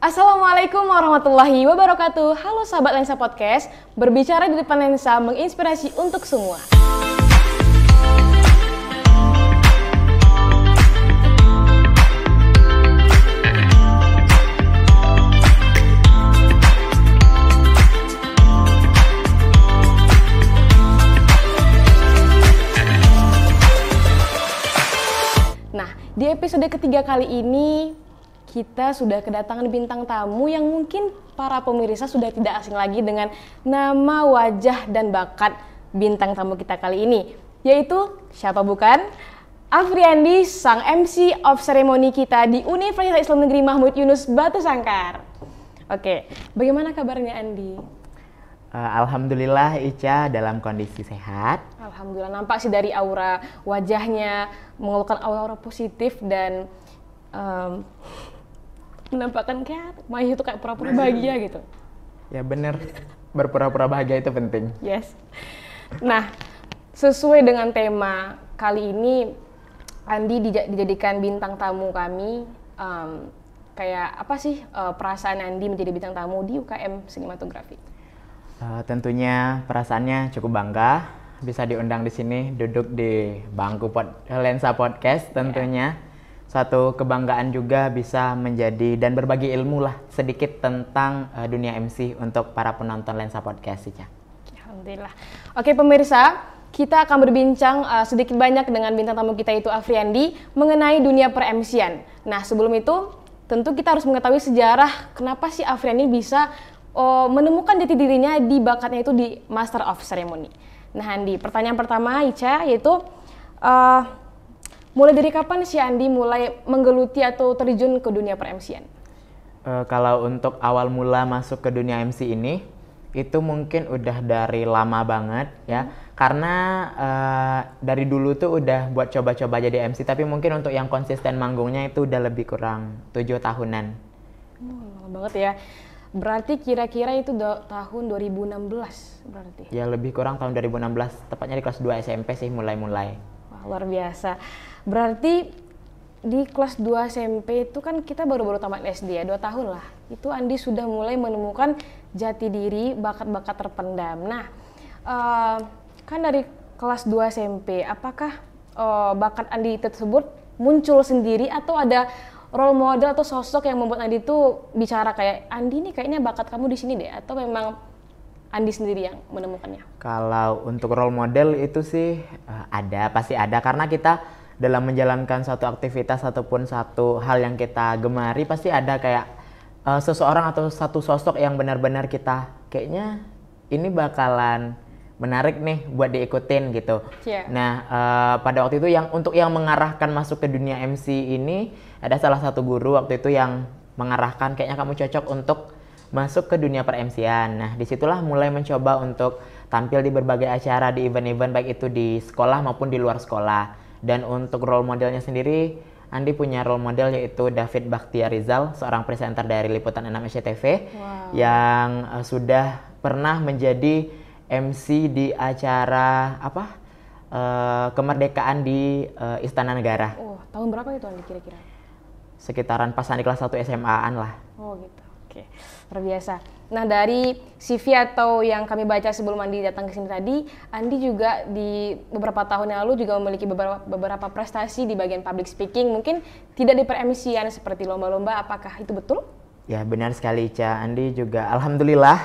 Assalamualaikum warahmatullahi wabarakatuh. Halo sahabat Lensa Podcast, berbicara di depan lensa menginspirasi untuk semua. Nah, di episode ketiga kali ini kita sudah kedatangan bintang tamu yang mungkin para pemirsa sudah tidak asing lagi dengan nama, wajah, dan bakat bintang tamu kita kali ini. Yaitu, siapa bukan? Afriandi, sang MC of Ceremony kita di Universitas Islam Negeri Mahmud Yunus Batu Sangkar. Oke, bagaimana kabarnya Andi? Alhamdulillah Ica dalam kondisi sehat. Alhamdulillah, nampak sih dari aura wajahnya mengeluarkan aura positif dan menampakkan kayak Maya itu kayak pura-pura bahagia gitu. Ya bener, berpura-pura bahagia itu penting. Yes. Nah, sesuai dengan tema kali ini, Andi dijadikan bintang tamu kami. Kayak apa sih perasaan Andi menjadi bintang tamu di UKM Sinematografi? Tentunya perasaannya cukup bangga bisa diundang di sini, duduk di bangku Lensa Podcast tentunya. Yeah. Suatu kebanggaan juga bisa menjadi dan berbagi ilmu lah sedikit tentang dunia MC untuk para penonton Lensa Podcast Ica. Alhamdulillah. Oke pemirsa, kita akan berbincang sedikit banyak dengan bintang tamu kita itu Afriandi mengenai dunia per-MC-an. Nah sebelum itu tentu kita harus mengetahui sejarah kenapa sih Afriandi bisa menemukan jati dirinya di bakatnya itu di Master of Ceremony. Nah Andi, pertanyaan pertama Ica yaitu mulai dari kapan si Andi mulai menggeluti atau terjun ke dunia per-MC-an? Kalau untuk awal mula masuk ke dunia MC ini, itu mungkin udah dari lama banget ya. Karena dari dulu tuh udah buat coba-coba jadi MC, tapi mungkin untuk yang konsisten manggungnya itu udah lebih kurang 7 tahunan. Lama banget ya. Berarti kira-kira itu tahun 2016 berarti? Ya lebih kurang tahun 2016, tepatnya di kelas 2 SMP sih mulai-mulai. Wah luar biasa. Berarti di kelas 2 SMP itu kan kita baru-baru tamat SD ya, 2 tahun lah. Itu Andi sudah mulai menemukan jati diri, bakat-bakat terpendam. Nah, kan dari kelas 2 SMP, apakah bakat Andi tersebut muncul sendiri atau ada role model atau sosok yang membuat Andi tuh bicara kayak, Andi nih kayaknya bakat kamu di sini deh, atau memang Andi sendiri yang menemukannya? Kalau untuk role model itu sih pasti ada karena kita dalam menjalankan satu aktivitas ataupun satu hal yang kita gemari pasti ada kayak seseorang atau satu sosok yang benar-benar kita kayaknya ini bakalan menarik nih buat diikutin gitu. Yeah. Nah pada waktu itu yang mengarahkan masuk ke dunia MC ini ada salah satu guru waktu itu yang mengarahkan kayaknya kamu cocok untuk masuk ke dunia per-MC-an. Nah disitulah mulai mencoba untuk tampil di berbagai acara, di event-event baik itu di sekolah maupun di luar sekolah. Dan untuk role modelnya sendiri, Andi punya role model yaitu David Bakhtiarizal, seorang presenter dari Liputan 6 SCTV. Wow. Yang sudah pernah menjadi MC di acara kemerdekaan di Istana Negara. Tahun berapa itu Andi kira-kira? Sekitaran pas Andi kelas 1 SMA-an lah. Oh gitu. Oke, luar biasa. Nah dari CV atau yang kami baca sebelum Andi datang ke sini tadi, Andi juga di beberapa tahun yang lalu juga memiliki beberapa prestasi di bagian public speaking, mungkin tidak di per-MC-an seperti lomba-lomba, apakah itu betul? Ya benar sekali Ica, Andi juga alhamdulillah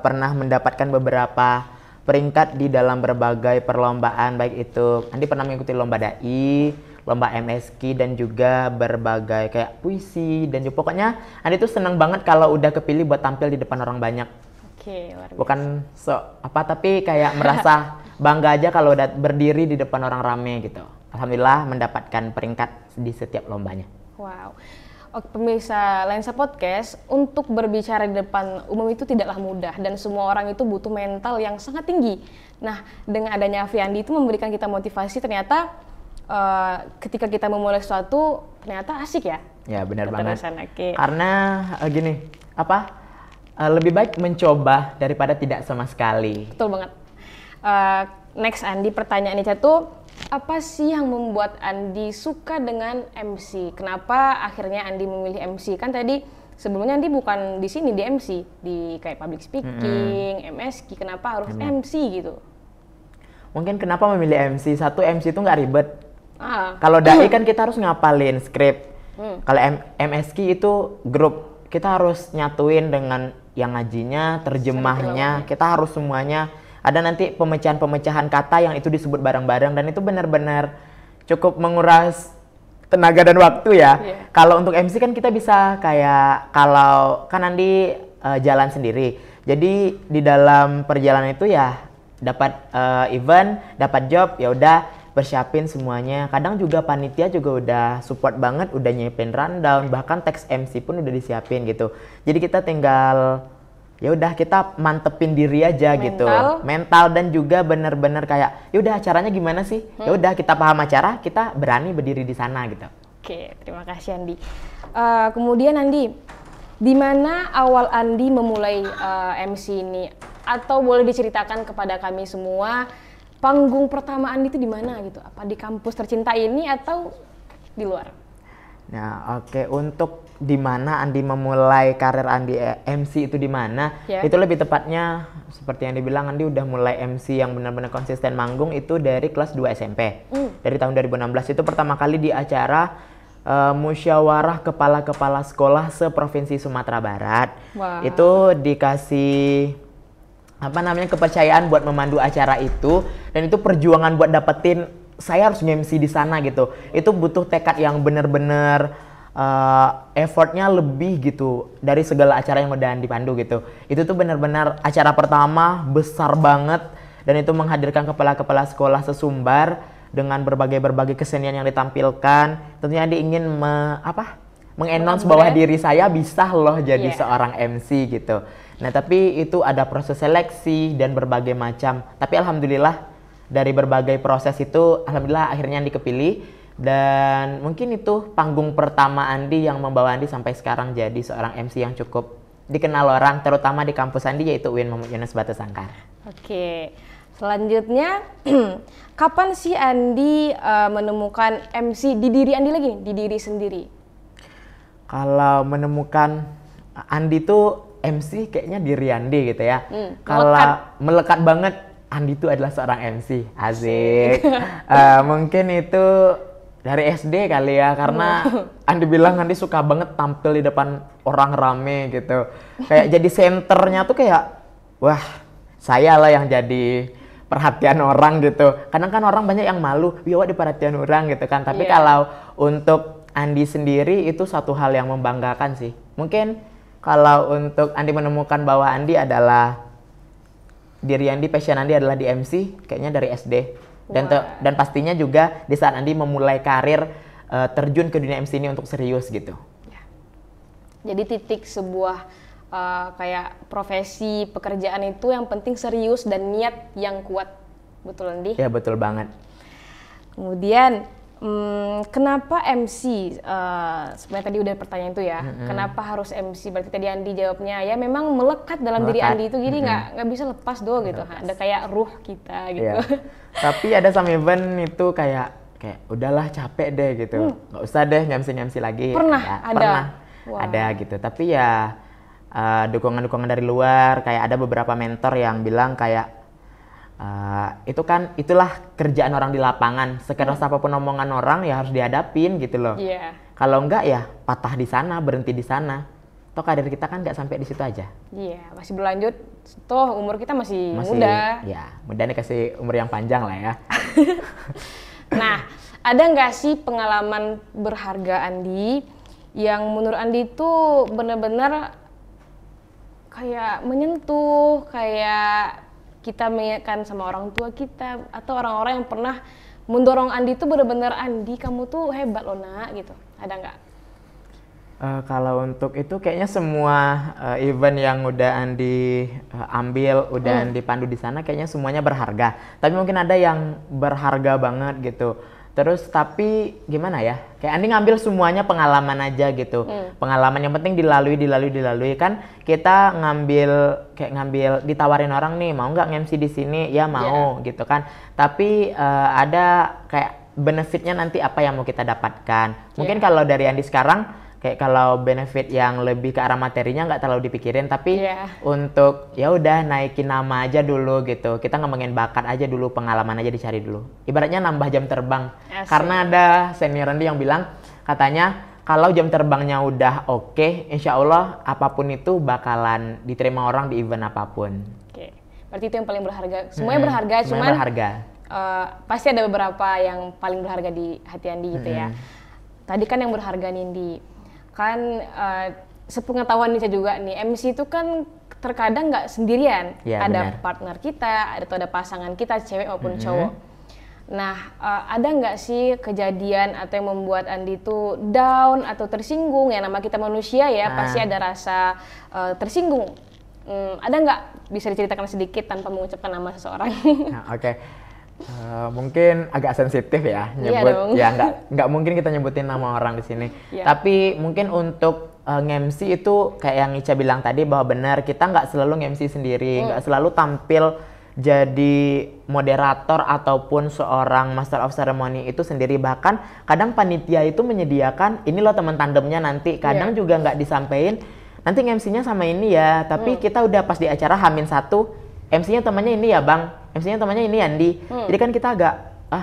pernah mendapatkan beberapa peringkat di dalam berbagai perlombaan, baik itu Andi pernah mengikuti lomba dai, lomba MSK dan juga berbagai kayak puisi dan juga pokoknya Andi tuh seneng banget kalau udah kepilih buat tampil di depan orang banyak. Oke, luar biasa. Bukan tapi kayak merasa bangga aja kalau udah berdiri di depan orang rame gitu. Alhamdulillah mendapatkan peringkat di setiap lombanya. Wow. Oke, pemirsa Lensa Podcast, untuk berbicara di depan umum itu tidaklah mudah dan semua orang itu butuh mental yang sangat tinggi. Nah, dengan adanya Afriandi itu memberikan kita motivasi ternyata ketika kita memulai sesuatu ternyata asik ya. Ya benar banget. Okay. Karena gini, lebih baik mencoba daripada tidak sama sekali. Betul banget. Next Andi, pertanyaan ini tuh apa sih yang membuat Andi suka dengan MC? Kenapa akhirnya Andi memilih MC? Kan tadi sebelumnya Andi bukan di sini di MC, di kayak public speaking, MSQ, kenapa harus MC gitu? Mungkin kenapa memilih MC? Satu, MC itu nggak ribet. Kalau dai kan kita harus ngapalin skrip. Kalau MSQ itu grup, kita harus nyatuin dengan yang ngajinya, terjemahnya, kita harus semuanya. Ada nanti pemecahan-pemecahan kata yang itu disebut bareng-bareng, dan itu benar-benar cukup menguras tenaga dan waktu ya. Kalau untuk MC kan kita bisa kayak, kalau kan Andi jalan sendiri, jadi di dalam perjalanan itu ya dapat event, dapat job, ya udah persiapin semuanya. Kadang juga panitia juga udah support banget, udah nyiapin rundown, bahkan teks MC pun udah disiapin gitu. Jadi kita tinggal ya udah kita mantepin diri aja gitu, mental, dan juga bener-bener kayak ya udah acaranya gimana sih, ya udah kita paham acara, kita berani berdiri di sana gitu. Oke, terima kasih Andi. Kemudian Andi, di mana awal Andi memulai MC ini, atau boleh diceritakan kepada kami semua panggung pertama Andi itu di mana gitu? Apa di kampus tercinta ini atau di luar? Nah, oke, untuk di mana Andi memulai karir Andi MC itu di mana? Itu lebih tepatnya seperti yang dibilang, Andi udah mulai MC yang benar-benar konsisten manggung itu dari kelas 2 SMP. Dari tahun 2016 itu pertama kali di acara musyawarah kepala-kepala sekolah seprovinsi Sumatera Barat. Itu dikasih kepercayaan buat memandu acara itu, dan itu perjuangan buat dapetin saya harus nge-MC di sana gitu. Itu butuh tekad yang bener-bener effortnya lebih gitu dari segala acara yang udah dipandu gitu. Itu tuh bener-bener acara pertama besar banget, dan itu menghadirkan kepala-kepala sekolah sesumbar dengan berbagai kesenian yang ditampilkan. Tentunya dia ingin mengannounce bahwa diri saya bisa loh jadi seorang MC gitu. Nah, tapi itu ada proses seleksi dan berbagai macam. Tapi alhamdulillah dari berbagai proses itu, alhamdulillah akhirnya Andi kepilih. Dan mungkin itu panggung pertama Andi yang membawa Andi sampai sekarang jadi seorang MC yang cukup dikenal orang, terutama di kampus Andi, yaitu UIN Muhammad Yunus Batu Sangkar. Oke, selanjutnya kapan sih Andi menemukan MC di diri Andi lagi, di diri sendiri? Kalau menemukan Andi tuh MC kayaknya diri Andi gitu ya. Kalau melekat banget, Andi itu adalah seorang MC. Asik. Mungkin itu dari SD kali ya, karena Andi bilang Andi suka banget tampil di depan orang rame gitu. Kayak jadi senternya tuh kayak, wah saya lah yang jadi perhatian orang gitu. Kadang kan orang banyak yang malu, biar diperhatian orang gitu kan. Tapi kalau untuk Andi sendiri itu satu hal yang membanggakan sih. Mungkin kalau untuk Andi menemukan bahwa Andi adalah diri Andi, passion Andi adalah di MC, kayaknya dari SD. Dan pastinya juga di saat Andi memulai karir terjun ke dunia MC ini untuk serius gitu. Jadi titik sebuah kayak profesi pekerjaan itu yang penting serius dan niat yang kuat. Betul Andi? Ya betul banget. Kemudian kenapa MC? Sebenarnya tadi udah pertanyaan itu ya. Kenapa harus MC? Berarti tadi Andi jawabnya ya memang melekat dalam diri Andi itu, jadi nggak bisa lepas doang gitu. Ada kayak ruh kita gitu. Tapi ada some event itu kayak udahlah capek deh gitu. Nggak usah deh MC lagi. Pernah ada? Pernah ada gitu. Tapi ya dukungan-dukungan dari luar, kayak ada beberapa mentor yang bilang kayak itulah kerjaan orang di lapangan. Sekeras apapun omongan orang ya harus dihadapin gitu loh. Kalau enggak ya patah di sana, berhenti di sana. Toh karir kita kan nggak sampai di situ aja. Masih berlanjut. Toh umur kita masih muda. Muda nih, kasih umur yang panjang lah ya. Nah, ada nggak sih pengalaman berharga Andi yang menurut Andi itu benar-benar kayak menyentuh, kayak kita mengingatkan sama orang tua kita atau orang-orang yang pernah mendorong Andi tuh benar-benar, Andi kamu tuh hebat loh nak gitu, ada nggak? Kalau untuk itu kayaknya semua event yang udah Andi ambil, udah Andi pandu di sana kayaknya semuanya berharga. Tapi mungkin ada yang berharga banget gitu. Terus tapi gimana ya? Kayak Andi ngambil semuanya pengalaman aja gitu. Pengalaman yang penting dilalui kan. Kita ngambil ditawarin orang nih, mau nggak nge-MC di sini? Ya mau gitu kan. Tapi ada kayak benefitnya nanti apa yang mau kita dapatkan. Mungkin kalau dari Andi sekarang kayak kalau benefit yang lebih ke arah materinya nggak terlalu dipikirin, tapi Iya. untuk ya udah naikin nama aja dulu gitu. Kita ngembangin bakat aja dulu, pengalaman aja dicari dulu. Ibaratnya nambah jam terbang. Asik. Karena ada senior Andi yang bilang katanya kalau jam terbangnya udah oke, insya Allah apapun itu bakalan diterima orang di event apapun. Oke. Berarti itu yang paling berharga. Semuanya berharga, Semuanya cuman berharga. pasti ada beberapa yang paling berharga di hati Andi gitu ya. Tadi kan yang berharga Nindi, kan sepengetahuan Nica juga nih, MC itu kan terkadang nggak sendirian, Ya, ada benar. partner kita, ada pasangan kita, cewek maupun cowok. Nah, ada nggak sih kejadian atau yang membuat Andi itu down atau tersinggung? Ya nama kita manusia ya, pasti ada rasa tersinggung. Ada nggak, bisa diceritakan sedikit tanpa mengucapkan nama seseorang? Nah, oke. Mungkin agak sensitif ya Iya nyebut, dong. ya nggak mungkin kita nyebutin nama orang di sini. Iya. Tapi mungkin untuk nge-MC itu kayak yang Ica bilang tadi, bahwa benar kita nggak selalu nge-MC sendiri, nggak selalu tampil jadi moderator ataupun seorang master of ceremony itu sendiri. Bahkan kadang panitia itu menyediakan ini loh teman tandemnya nanti, kadang juga nggak disampaikan nanti nge-MC-nya sama ini ya, tapi kita udah pas di acara H-1 MC-nya temannya ini ya Bang, MC-nya temannya ini Andi. Jadi kan kita agak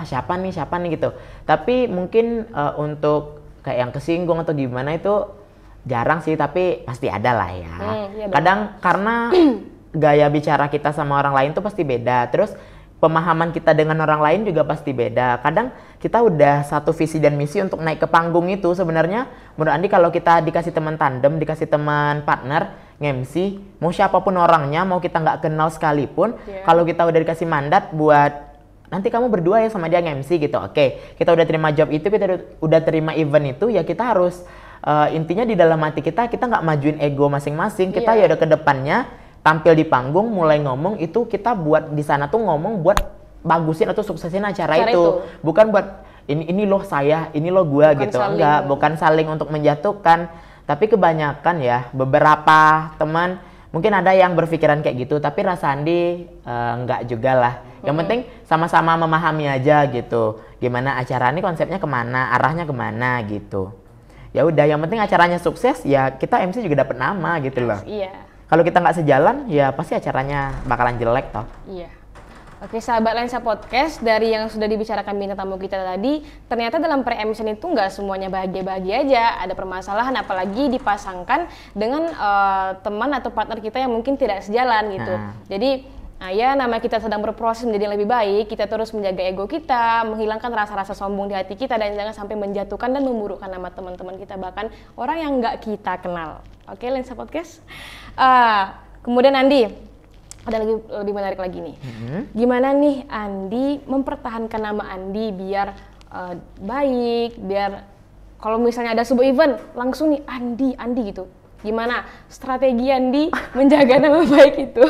siapa nih gitu. Tapi mungkin untuk kayak yang kesinggung atau gimana itu jarang sih, tapi pasti ada lah ya. Iya dong. Kadang karena gaya bicara kita sama orang lain tuh pasti beda. Terus pemahaman kita dengan orang lain juga pasti beda. Kadang kita udah satu visi dan misi untuk naik ke panggung itu. Sebenarnya menurut Andi kalau kita dikasih teman tandem, dikasih teman partner nge-MC, mau siapapun orangnya, mau kita nggak kenal sekalipun, kalau kita udah dikasih mandat buat nanti kamu berdua ya sama dia nge-MC gitu, oke, kita udah terima job itu, kita udah terima event itu, ya kita harus intinya di dalam hati kita nggak majuin ego masing-masing, kita ya udah ke depannya tampil di panggung, mulai ngomong itu kita buat di sana tuh ngomong buat bagusin atau suksesin acara itu, bukan buat ini loh saya, ini loh gua Bukan gitu, saling. enggak, bukan saling untuk menjatuhkan. Tapi kebanyakan ya, beberapa teman mungkin ada yang berpikiran kayak gitu, tapi rasa Andi enggak juga lah. Yang penting sama-sama memahami aja gitu. Gimana acara ini konsepnya kemana, arahnya kemana gitu. Ya udah, yang penting acaranya sukses, ya kita MC juga dapat nama gitu loh. Iya. Kalau kita nggak sejalan, ya pasti acaranya bakalan jelek toh. Iya. Oke, sahabat Lensa Podcast, dari yang sudah dibicarakan bintang tamu kita tadi, ternyata dalam pre-MC itu nggak semuanya bahagia-bahagia aja. Ada permasalahan, apalagi dipasangkan dengan teman atau partner kita yang mungkin tidak sejalan gitu. Jadi, ya nama kita sedang berproses menjadi lebih baik, kita terus menjaga ego kita, menghilangkan rasa-rasa sombong di hati kita, dan jangan sampai menjatuhkan dan memburukkan nama teman-teman kita, bahkan orang yang nggak kita kenal. Oke, Lensa Podcast. Kemudian Andi, ada lagi lebih menarik lagi nih. Gimana nih Andi mempertahankan nama Andi biar baik, biar kalau misalnya ada sebuah event langsung nih Andi gitu. Gimana strategi Andi menjaga nama baik itu?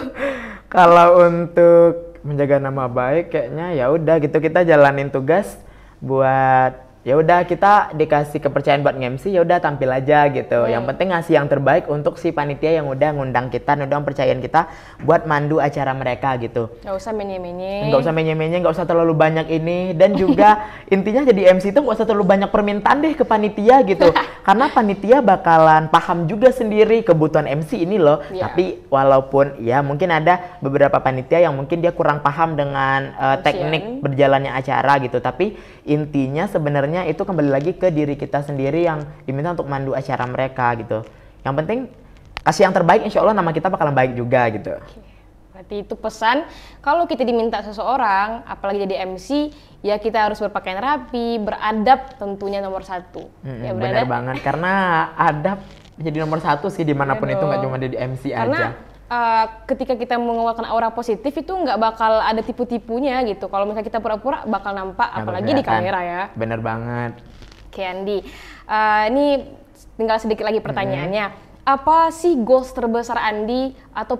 Kalau untuk menjaga nama baik kayaknya ya udah gitu, kita jalanin tugas buat ya udah kita dikasih kepercayaan buat nge-MC, ya udah tampil aja gitu. Yang penting ngasih yang terbaik untuk si panitia yang udah ngundang kita, udah percayain kita buat mandu acara mereka gitu. Nggak usah menye-menye. Nggak usah menye-menye, nggak usah terlalu banyak ini, dan juga intinya jadi MC itu nggak usah terlalu banyak permintaan deh ke panitia gitu. Karena panitia bakalan paham juga sendiri kebutuhan MC ini loh. Tapi walaupun ya mungkin ada beberapa panitia yang mungkin dia kurang paham dengan teknik berjalannya acara gitu. Tapi intinya sebenarnya itu kembali lagi ke diri kita sendiri yang diminta untuk mandu acara mereka gitu. Yang penting kasih yang terbaik, insya Allah nama kita bakalan baik juga gitu. Berarti itu pesan, kalau kita diminta seseorang, apalagi jadi MC, ya kita harus berpakaian rapi, beradab tentunya nomor satu. Ya, benar banget, karena adab jadi nomor satu sih dimanapun itu, nggak cuma di MC karena, aja. ketika kita mengeluarkan aura positif itu nggak bakal ada tipu-tipunya gitu. Kalau misalnya kita pura-pura bakal nampak, apalagi di kamera ya. Bener banget. Oke Andi, ini tinggal sedikit lagi pertanyaannya. Apa sih goals terbesar Andi atau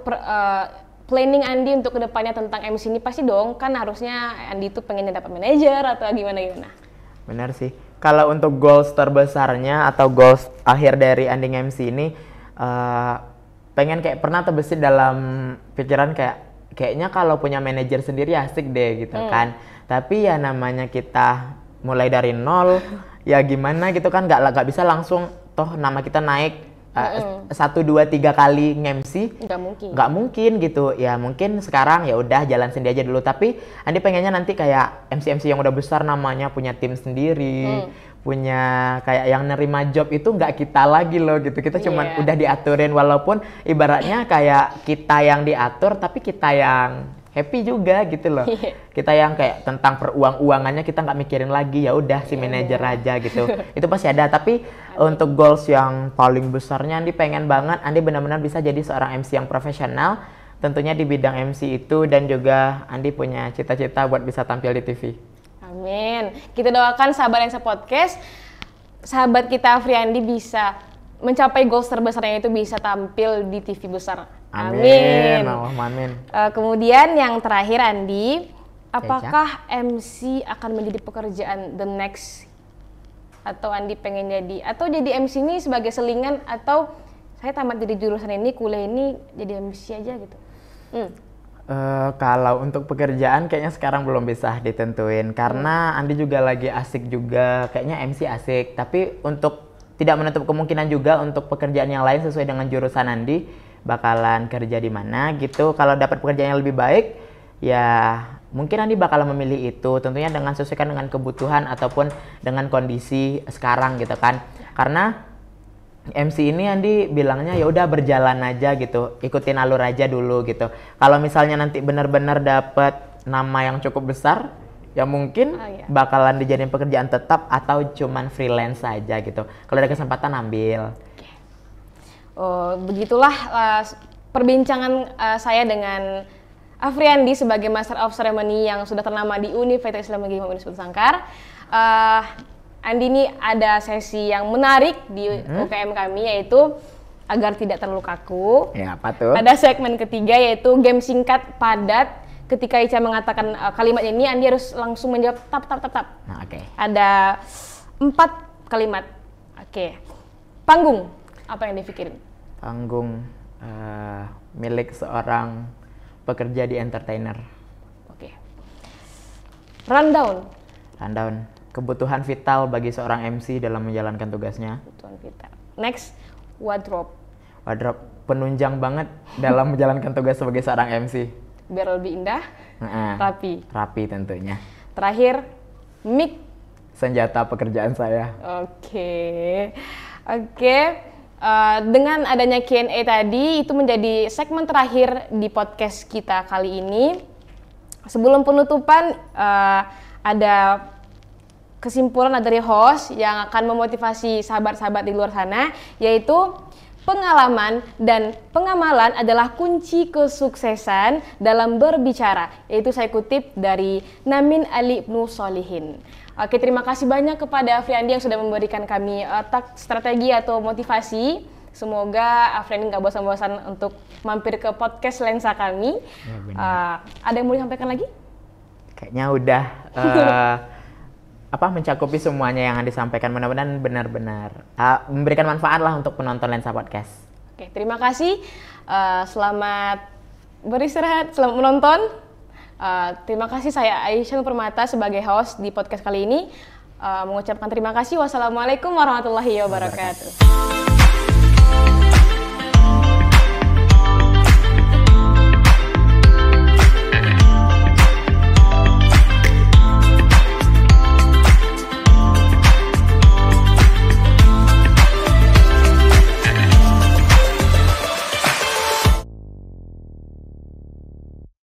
planning Andi untuk kedepannya tentang MC ini? Pasti dong, kan harusnya Andi itu pengen dapat manajer atau gimana? Bener sih. Kalau untuk goals terbesarnya atau goals akhir dari Andi MC ini, pengen kayak pernah terbesit dalam pikiran kayaknya kalau punya manajer sendiri asik deh gitu kan. Tapi ya namanya kita mulai dari nol, ya gimana gitu kan, nggak bisa langsung toh nama kita naik 1, 2, 3 kali nge-MC, nggak mungkin gitu. Ya mungkin sekarang ya udah jalan sendiri aja dulu. Tapi Andi pengennya nanti kayak MC yang udah besar namanya, punya tim sendiri, punya kayak yang nerima job itu nggak kita lagi loh gitu. Kita cuman udah diaturin, walaupun ibaratnya kayak kita yang diatur tapi kita yang happy juga gitu loh. Kita yang kayak tentang peruang-uangannya kita nggak mikirin lagi, ya udah si manajer aja gitu. Itu pasti ada. Tapi untuk goals yang paling besarnya Andi pengen banget Andi benar-benar bisa jadi seorang MC yang profesional, tentunya di bidang MC itu, dan juga Andi punya cita-cita buat bisa tampil di TV. Amin. Kita doakan sahabat Lensa Podcast, sahabat kita Afriandi bisa mencapai goals terbesarnya, itu bisa tampil di TV besar. Amin. Amin. Kemudian yang terakhir Andi, apakah MC akan menjadi pekerjaan the next, atau Andi pengen jadi, atau jadi MC ini sebagai selingan, atau saya tamat dari jurusan ini, kuliah ini jadi MC aja gitu? Kalau untuk pekerjaan kayaknya sekarang belum bisa ditentuin, karena Andi juga lagi asik juga, kayaknya MC asik, tapi untuk tidak menutup kemungkinan juga untuk pekerjaan yang lain sesuai dengan jurusan Andi bakalan kerja di mana gitu. Kalau dapat pekerjaan yang lebih baik, ya mungkin Andi bakalan memilih itu, tentunya dengan sesuaikan dengan kebutuhan ataupun dengan kondisi sekarang gitu kan. Karena MC ini Andi bilangnya ya udah berjalan aja gitu, ikutin alur aja dulu gitu. Kalau misalnya nanti benar-benar dapat nama yang cukup besar, ya mungkin bakalan dijadiin pekerjaan tetap atau cuman freelance aja gitu. Kalau ada kesempatan ambil. Begitulah perbincangan saya dengan Afriandi sebagai Master of Ceremony yang sudah ternama di Universitas Islam Negeri Muhammad Yusuf Sangkar. Andi ini ada sesi yang menarik di UKM kami, yaitu agar tidak terlalu kaku. Ya, apa tuh? Ada segmen ketiga, yaitu game singkat padat. Ketika Ica mengatakan kalimat ini, Andi harus langsung menjawab tap. Nah, oke. Ada 4 kalimat. Oke. Panggung, apa yang dipikirin? Panggung milik seorang pekerja di entertainer. Oke. Rundown. Kebutuhan vital bagi seorang MC dalam menjalankan tugasnya. Kebutuhan vital. Next, wardrobe. Penunjang banget dalam menjalankan tugas sebagai seorang MC. Biar lebih indah, rapi tentunya. Terakhir, mic. Senjata pekerjaan saya. Oke. Dengan adanya Q&A tadi, itu menjadi segmen terakhir di podcast kita kali ini. Sebelum penutupan, ada kesimpulan dari host yang akan memotivasi sahabat-sahabat di luar sana, yaitu pengalaman dan pengamalan adalah kunci kesuksesan dalam berbicara. Yaitu saya kutip dari Namin Ali Ibnu Solihin. Oke, terima kasih banyak kepada Afriandi yang sudah memberikan kami strategi atau motivasi. Semoga Afriandi nggak bosan-bosan untuk mampir ke podcast Lensa kami. Ya, ada yang mau disampaikan lagi? Kayaknya udah mencakupi semuanya yang disampaikan. Mudah-mudahan benar-benar memberikan manfaat lah untuk penonton Lensa Podcast. Oke, terima kasih. Selamat beristirahat, selamat menonton. Terima kasih, saya Aisyah Permata sebagai host di podcast kali ini. Mengucapkan terima kasih. Wassalamualaikum warahmatullahi wabarakatuh.